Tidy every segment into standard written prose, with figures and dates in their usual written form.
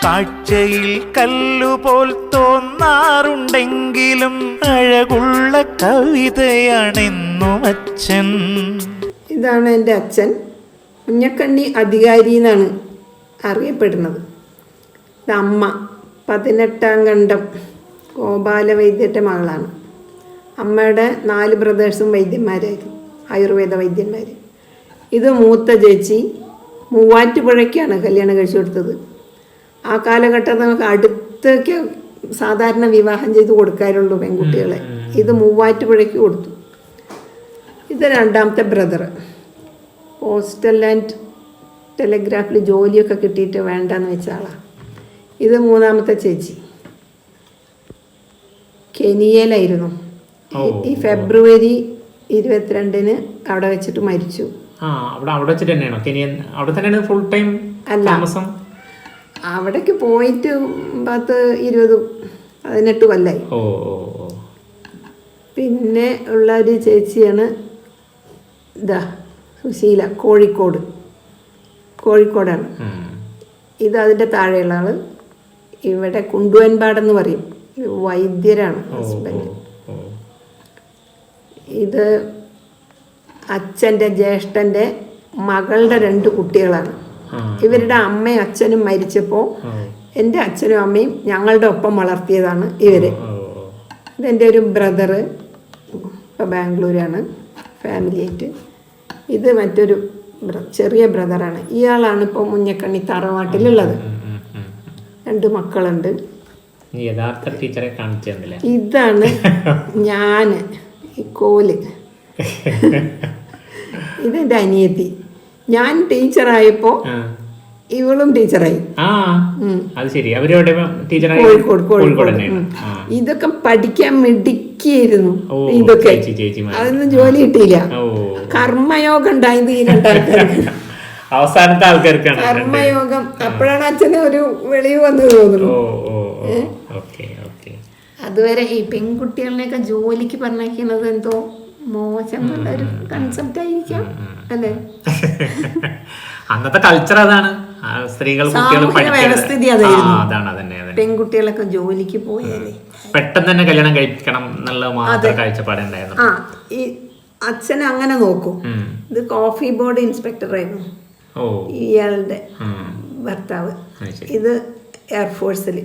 കാഴ്ചയിൽ കല്ലുപോൽ തോന്നാറുണ്ടെങ്കിലും അഴകുള്ള കവിതയാണെന്നും അച്ഛൻ. ഇതാണ് എൻ്റെ അച്ഛൻ. മുഞ്ഞക്കണ്ണി അധികാരി എന്നാണ് അറിയപ്പെടുന്നത്. അമ്മ 18ാം കണ്ടം ഗോപാലവൈദ്യൻ്റെ മകളാണ്. അമ്മയുടെ 4 ബ്രദേഴ്സും വൈദ്യന്മാരായിരുന്നു, ആയുർവേദ വൈദ്യന്മാർ. ഇത് മൂത്ത ചേച്ചി മൂവാറ്റുപുഴയ്ക്കാണ് കല്യാണം കഴിച്ചു കൊടുത്തത്. ആ കാലഘട്ടത്തിൽ നമുക്ക് അടുത്തൊക്കെ സാധാരണ വിവാഹം ചെയ്ത് കൊടുക്കാറുള്ളൂ പെൺകുട്ടികളെ. ഇത് മൂവാറ്റുപുഴയ്ക്ക് കൊടുത്തു. ഇത് 2ാമത്തെ ബ്രദർ. പോസ്റ്റൽ ആൻഡ് ടെലിഗ്രാഫിൽ ജോലിയൊക്കെ കിട്ടിയിട്ട് വേണ്ടെന്ന് വെച്ച ആളാണ്. ഇത് 3ാമത്തെ ചേച്ചി. കെനിയയിലായിരുന്നു. ഈ ഫെബ്രുവരി 22-ന് അവിടെ വെച്ചിട്ട് മരിച്ചു. അവിടേക്ക് പോയിട്ട് 18 കൊല്ലായി. പിന്നെ ഉള്ള ഒരു ചേച്ചിയാണ് ഇതാ സുശീല, കോഴിക്കോടാണ്. ഇത് അതിൻ്റെ താഴെയുള്ള ആള് ഇവിടെ കുണ്ടുവൻപാടെന്ന് പറയും, വൈദ്യരാണ് ഹസ്ബൻഡ്. ഇത് അച്ഛൻ്റെ ജ്യേഷ്ഠൻ്റെ മകളുടെ 2 കുട്ടികളാണ്. ഇവരുടെ അമ്മയും അച്ഛനും മരിച്ചപ്പോൾ എൻ്റെ അച്ഛനും അമ്മയും ഞങ്ങളുടെ ഒപ്പം വളർത്തിയതാണ് ഇവര്. ഇതെൻ്റെ ഒരു ബ്രദറ്, ഇപ്പോൾ ബാംഗ്ലൂരാണ് ഫാമിലിയായിട്ട്. ഇത് മറ്റൊരു ചെറിയ ബ്രദറാണ്. ഇയാളാണ് ഇപ്പോൾ മുഞ്ഞക്കണ്ണി തറവാട്ടിലുള്ളത്. 2 മക്കളുണ്ട്. ഇതാണ് ഞാൻ, ഈ കോല്. ഇതെൻ്റെ അനിയത്തി. ഞാൻ ടീച്ചറായപ്പോ ഇവളും ടീച്ചറായി. കോഴിക്കോട്. ഇതൊക്കെ പഠിക്കാൻ മിടുക്കിയായിരുന്നു. ഇതൊക്കെ അതൊന്നും ജോലി കിട്ടിയില്ല. കർമ്മയോഗം ഉണ്ടായത് ഈ 2 ആൾക്കാർക്ക്. അവസാനത്തെ ആൾക്കാർക്കാണ് കർമ്മയോഗം. അപ്പോഴാണ് അച്ഛന് ഒരു വെളിവ് വന്നു തോന്നുന്നു. അതുവരെ ഈ പെൺകുട്ടികളിനെയൊക്കെ ജോലിക്ക് പറഞ്ഞിരിക്കുന്നത് എന്തോ മോശമുള്ള ഒരു കൺസെപ്റ്റ് ആയിരിക്കാം അല്ലേ? അന്നത്തെ കൾച്ചർ അതാണ്. സ്ത്രീകൾ വ്യവസ്ഥിതി അതായിരുന്നു. പെൺകുട്ടികളൊക്കെ ജോലിക്ക് പോയാലേ പെട്ടെന്ന് തന്നെ കല്യാണം കഴിക്കണം എന്നുള്ള മാത്രം കാഴ്ചപ്പാടുണ്ടായിരുന്നു. ഈ അച്ഛനെ അങ്ങനെ നോക്കും. ഇത് കോഫി ബോർഡ് ഇൻസ്പെക്ടർ ആയിരുന്നു ഇയാളുടെ ഭർത്താവ്. ഇത് എയർഫോഴ്സിൽ.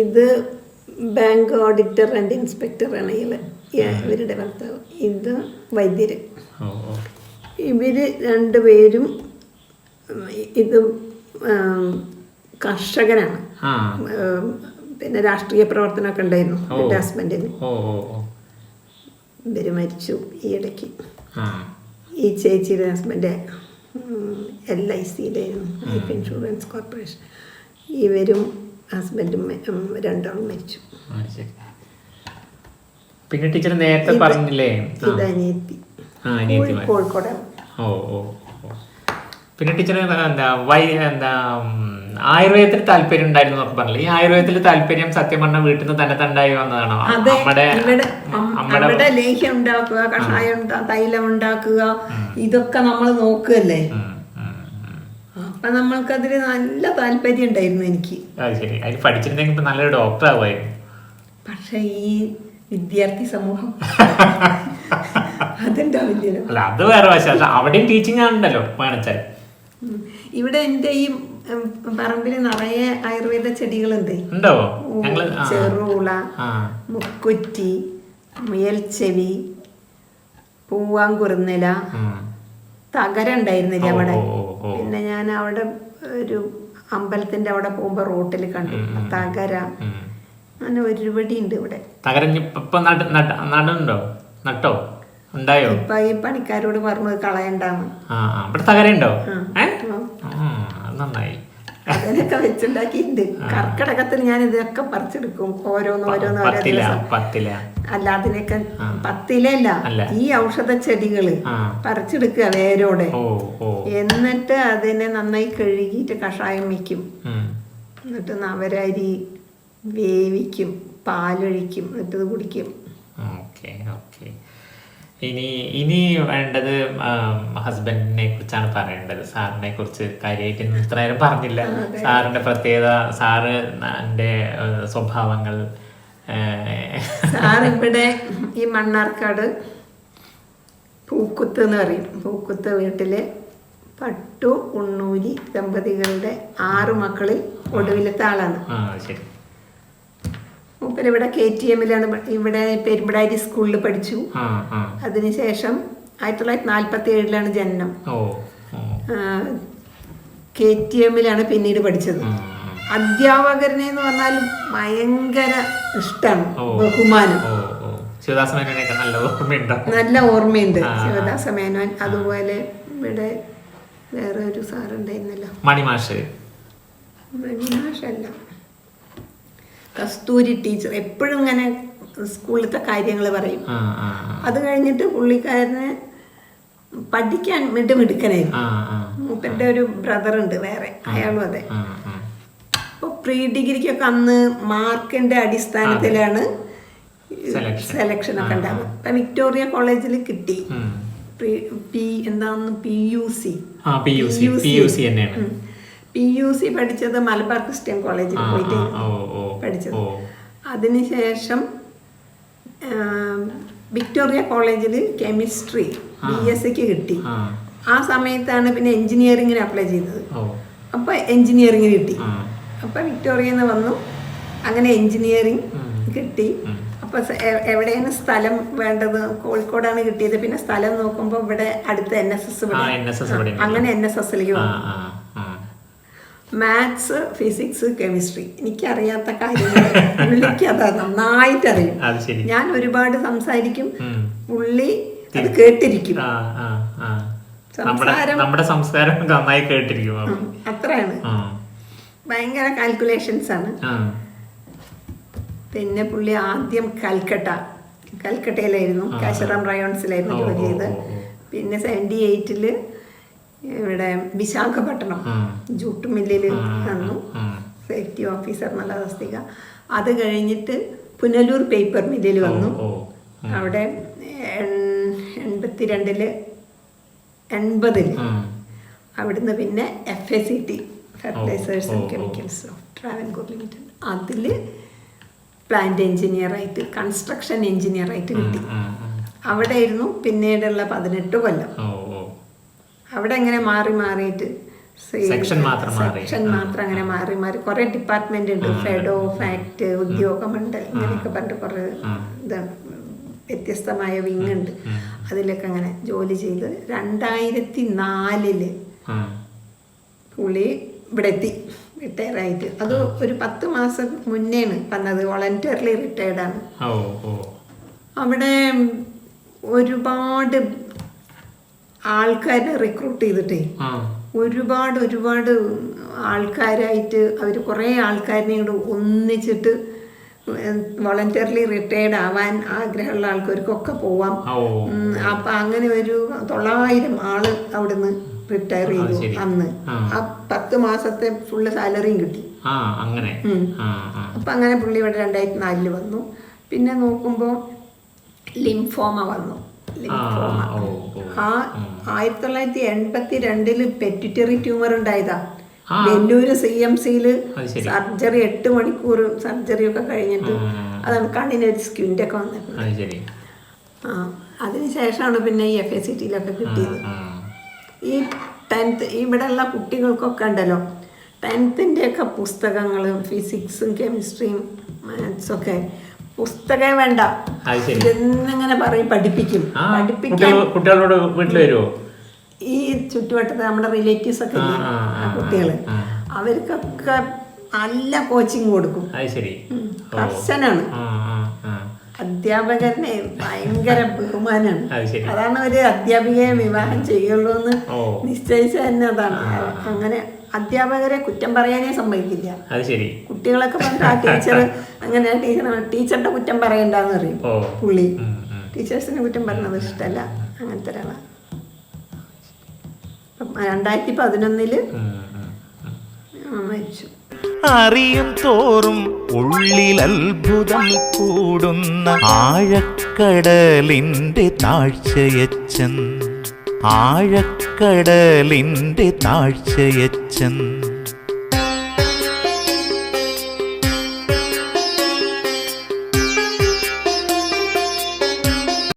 ഇത് ബാങ്ക് ഓഡിറ്റർ ആൻഡ് ഇൻസ്പെക്ടർ ആണ് ഇവരുടെ ഭർത്താവ്. ഇത് വൈദ്യര്. ഇവര് 2 പേരും ഇത് കർഷകനാണ്. പിന്നെ രാഷ്ട്രീയ പ്രവർത്തനമൊക്കെ ഉണ്ടായിരുന്നു എൻ്റെ ഹസ്ബൻഡിന്. ഇവര് മരിച്ചു ഈ ഇടയ്ക്ക്. ഈ ചേച്ചിയുടെ ഹസ്ബൻഡ് LICയിലായിരുന്നു, ലൈഫ് ഇൻഷുറൻസ് കോർപ്പറേഷൻ. ഇവരും ഹസ്ബൻഡും 2 ആളും മരിച്ചു. പിന്നെ ടീച്ചർ നേരത്തെ പറഞ്ഞില്ലേ ഇതനിയത്തി കോഴിക്കോടാണ്. പിന്നെ ടീച്ചർ ആയുർവേദത്തിൽ താല്പര്യം ഉണ്ടായിരുന്നു എന്നൊക്കെ പറഞ്ഞില്ലേ? ഈ ആയുർവേദത്തിൽ താല്പര്യം സത്യം പറഞ്ഞാൽ വീട്ടിൽ നിന്ന് തന്നെ ഉണ്ടായി വന്നതാണോ? നമ്മുടെ ലേഹ്യം ഉണ്ടാക്കുക, കഷായം തൈലം ഉണ്ടാക്കുക, ഇതൊക്കെ നമ്മൾ നോക്കുകയല്ലേ. അപ്പൊ നമ്മൾക്കതിന് നല്ല താല്പര്യം ഉണ്ടായിരുന്നു എനിക്ക്. പഠിച്ചിട്ടുണ്ടെങ്കിൽ നല്ലൊരു ഡോക്ടർ ആവുമായിരുന്നു. പക്ഷെ ഈ വിദ്യാർത്ഥി സമൂഹം അതുണ്ടാവില്ലല്ലോ. അല്ല, അത് വേറെ വശം. അവിടെയും ടീച്ചിങ് ആണല്ലോ വേണച്ചാൽ. ഇവിടെ എൻ്റെ ഈ പറമ്പിൽ നിറയെ ആയുർവേദ ചെടികളുണ്ട്. ചെറുള, മുക്കുറ്റി, മുയൽച്ചെവി, പൂവാങ്കുറുന്നില, തകര ഉണ്ടായിരുന്നില്ല അവിടെ. പിന്നെ ഞാൻ അവിടെ ഒരു അമ്പലത്തിന്റെ അവിടെ പോകുമ്പോ റോട്ടിൽ കണ്ടു തകര. അങ്ങനെ ഒരുപടി ഉണ്ട് ഇവിടെ. നട്ടോ ഉണ്ടായോ? ഇപ്പൊ ഈ പണിക്കാരോട് പറഞ്ഞു കളയണ്ടാന്ന്. നന്നായി. അതിനൊക്കെ വെച്ചുണ്ടാക്കിയിട്ടുണ്ട്. കർക്കിടകത്തിൽ ഞാൻ ഇതൊക്കെ പറിച്ചെടുക്കും, ഓരോന്ന്. അല്ല, അതിനൊക്കെ 10 ഈ ഔഷധ ചെടികള് പറിച്ചെടുക്കുക വേരോടെ. എന്നിട്ട് അതിനെ നന്നായി കഴുകിയിട്ട് കഷായം വയ്ക്കും. എന്നിട്ട് നവരരി വേവിക്കും, പാലൊഴിക്കും, എന്നിട്ട് കുടിക്കും. ഇനി വേണ്ടത് ഹസ്ബൻഡിനെ കുറിച്ചാണ് പറയേണ്ടത്. സാറിനെ കുറിച്ച് കാര്യമായിട്ട് ഇത്ര നേരം പറഞ്ഞില്ല. സാറിന്റെ പ്രത്യേകത, സാറ് എന്റെ സ്വഭാവങ്ങൾ. സാറിവിടെ ഈ മണ്ണാർക്കാട് പൂക്കുത്ത് എന്ന് പറയും. പൂക്കുത്ത് വീട്ടിലെ പട്ടു ഉണ്ണൂരി ദമ്പതികളുടെ 6 മക്കളിൽ ഒടുവിലത്തെ ആളാണ്. ശരി. മൂപ്പരിവിടെ KTM-ലാണ് ഇവിടെ പെരുമ്പടാരി സ്കൂളിൽ പഠിച്ചു. അതിനുശേഷം 1947-ലാണ് ജനനം. KTM-ലാണ് പിന്നീട് പഠിച്ചത്. അധ്യാപകരനെ എന്ന് പറഞ്ഞാൽ ഭയങ്കര ഇഷ്ടമാണ്, ബഹുമാനം. നല്ല ഓർമ്മയുണ്ട് ശിവദാസ മേനോൻ. അതുപോലെ ഇവിടെ വേറെ ഒരു സാറുണ്ടായിരുന്നല്ലോ, മണിമാഷല്ല, കസ്തൂരി ടീച്ചർ. എപ്പോഴും ഇങ്ങനെ സ്കൂളിലത്തെ കാര്യങ്ങൾ പറയും. അത് കഴിഞ്ഞിട്ട് പുള്ളിക്കാരനെ പഠിക്കാൻ മിടുക്കനായിരുന്നു. മൂപ്പന്റെ ഒരു ബ്രദർ ഉണ്ട് വേറെ, അയാളും അതെ. അപ്പൊ പ്രീ ഡിഗ്രിക്കൊക്കെ അന്ന് മാർക്കിന്റെ അടിസ്ഥാനത്തിലാണ് സെലക്ഷൻ ഒക്കെ ഉണ്ടാകും. ഇപ്പൊ വിക്ടോറിയ കോളേജിൽ കിട്ടി. PUC പഠിച്ചത് മലബാർ ക്രിസ്ത്യൻ കോളേജിൽ പോയിട്ട് പഠിച്ചത്. അതിനുശേഷം വിക്ടോറിയ കോളേജിൽ കെമിസ്ട്രി BSc കിട്ടി. ആ സമയത്താണ് പിന്നെ എഞ്ചിനീയറിങ്ങിന് അപ്ലൈ ചെയ്തത്. അപ്പൊ എഞ്ചിനീയറിങ്ങിന് കിട്ടി. അപ്പൊ വിക്ടോറിയയിൽ നിന്ന് വന്നു. അങ്ങനെ എഞ്ചിനീയറിങ് കിട്ടി. അപ്പൊ എവിടെയാണ് സ്ഥലം വേണ്ടത്? കോഴിക്കോടാണ് കിട്ടിയത്. പിന്നെ സ്ഥലം നോക്കുമ്പോ ഇവിടെ അടുത്ത് NSS, അങ്ങനെ NSSലേക്ക് വന്നു. മാത്സ്, ഫിസിക്സ്, കെമിസ്ട്രി എനിക്കറിയാത്ത കാര്യങ്ങൾ പുള്ളിക്ക് അത് നന്നായിട്ട് അറിയും. ഞാൻ ഒരുപാട് സംസാരിക്കും, പുള്ളി അത് കേട്ടിരിക്കും. നമ്മുടെ സംസ്കാരം നന്നായി കേട്ടിരിക്കും. അത്രയാണ്. ഭയങ്കര കാൽക്കുലേഷൻസ് ആണ്. പിന്നെ പുള്ളി ആദ്യം കൽക്കട്ടയിലായിരുന്നു, കാശിറാം റയോൺസിലായിരുന്നു ജോലി ചെയ്ത്. പിന്നെ 78-ല് ഇവിടെ വിശാഖപട്ടണം ജൂട്ട് മില്ലിൽ വന്നു, സേഫ്റ്റി ഓഫീസർ എന്നുള്ള തസ്തിക. അത് കഴിഞ്ഞിട്ട് പുനലൂർ പേപ്പർ മില്ലിൽ വന്നു. അവിടെ 82-ല് 80-ല് അവിടുന്ന് പിന്നെ FACT, fertilizers and chemicals of Travancore limited, അതിൽ പ്ലാന്റ് എഞ്ചിനീയറായിട്ട്, കൺസ്ട്രക്ഷൻ എഞ്ചിനീയറായിട്ട് കിട്ടി. അവിടെ ആയിരുന്നു പിന്നീടുള്ള 18 കൊല്ലം. അവിടെ അങ്ങനെ മാറിയിട്ട് സെക്ഷൻ മാത്രം അങ്ങനെ മാറി കുറെ ഡിപ്പാർട്ട്മെന്റ് ഉണ്ട്. ഫെഡോ, ഫാക്ട്, ഉദ്യോഗമണ്ഡൽ, ഇങ്ങനെയൊക്കെ പറഞ്ഞിട്ട് കുറെ ഇതാണ്, വ്യത്യസ്തമായ വിങ് ഉണ്ട്. അതിലൊക്കെ അങ്ങനെ ജോലി ചെയ്ത് 2004-ല് പുള്ളി ഇവിടെ എത്തി, റിട്ടയറായിട്ട്. അത് ഒരു 10 മാസം മുന്നേണ് വന്നത്. വോളണ്ടിയർലി റിട്ടയർഡാണ്. അവിടെ ഒരുപാട് ആൾക്കാരെ റിക്രൂട്ട് ചെയ്തിട്ടേ ഒരുപാട് ആൾക്കാരായിട്ട് അവർ കുറേ ആൾക്കാരിനെ കൂടെ ഒന്നിച്ചിട്ട് വോളണ്ടിയർലി റിട്ടയർഡ് ആവാൻ ആഗ്രഹമുള്ള ആൾക്കാർക്കൊക്കെ പോവാം. അപ്പം അങ്ങനെ ഒരു 900 ആള് അവിടുന്ന് റിട്ടയർ ചെയ്തു അന്ന്. ആ 10 മാസത്തെ ഫുള്ള് സാലറിയും കിട്ടി. അപ്പം അങ്ങനെ പുള്ളി ഇവിടെ 2004-ല് വന്നു. പിന്നെ നോക്കുമ്പോൾ ലിംഫോമ വന്നു. ആ 1982-ല് പെറ്റ്യൂട്ടറി ട്യൂമർ ഉണ്ടായതാ. വെല്ലൂര് CMC-ല് സർജറി 8 മണിക്കൂർ സർജറി ഒക്കെ കഴിഞ്ഞിട്ട് അതാണ് കണ്ണിനൊരു സ്ക്വിൻ്റെ ഒക്കെ വന്നത്. അതിനുശേഷമാണ് പിന്നെ ഈ FACT-ലൊക്കെ കിട്ടിയത്. ഈ 10th ഇവിടെയുള്ള കുട്ടികൾക്കൊക്കെ ഉണ്ടല്ലോ 10th-ൻ്റെയൊക്കെ പുസ്തകങ്ങൾ, ഫിസിക്സും കെമിസ്ട്രിയും മാത്സൊക്കെ പുസ്തകം വേണ്ട, ഇതെന്നിങ്ങനെ പറയും പഠിപ്പിക്കും. കുട്ടികളോട് വീട്ടിൽ വരുമോ? ഈ ചുറ്റുവട്ടത്ത് നമ്മുടെ റിലേറ്റീവ്സ് ഒക്കെ കുട്ടികള്, അവർക്കൊക്കെ നല്ല കോച്ചിങ് കൊടുക്കും. കർശനാണ്. അധ്യാപകനെ ഭയങ്കര ബഹുമാനാണ്. അതാണ് ഒരു അധ്യാപികയെ വിവാഹം ചെയ്യുള്ളൂ എന്ന് നിശ്ചയിച്ച തന്നെ അതാണ്. അങ്ങനെ അധ്യാപകരെ കുറ്റം പറയാനേ സമ്മതിക്കില്ല. കുട്ടികളൊക്കെ പറഞ്ഞിട്ട് ആ ടീച്ചർ അങ്ങനെ ടീച്ചറുടെ കുറ്റം പറയണ്ടെന്ന് പറയും പുള്ളി. ടീച്ചേഴ്സിനെ കുറ്റം പറയുന്നത് ഇഷ്ടമല്ല. അങ്ങനത്തെ ഒരാളാണ്. 2011-ല് മരിച്ചു. അറിയും തോറും ഉള്ളിൽ അത്ഭുതം കൂടുന്ന ആഴക്കടലിന്റെ താഴ്ചയച്ചൻ, ആഴക്കടലിന്റെ താഴ്ചയച്ചൻ.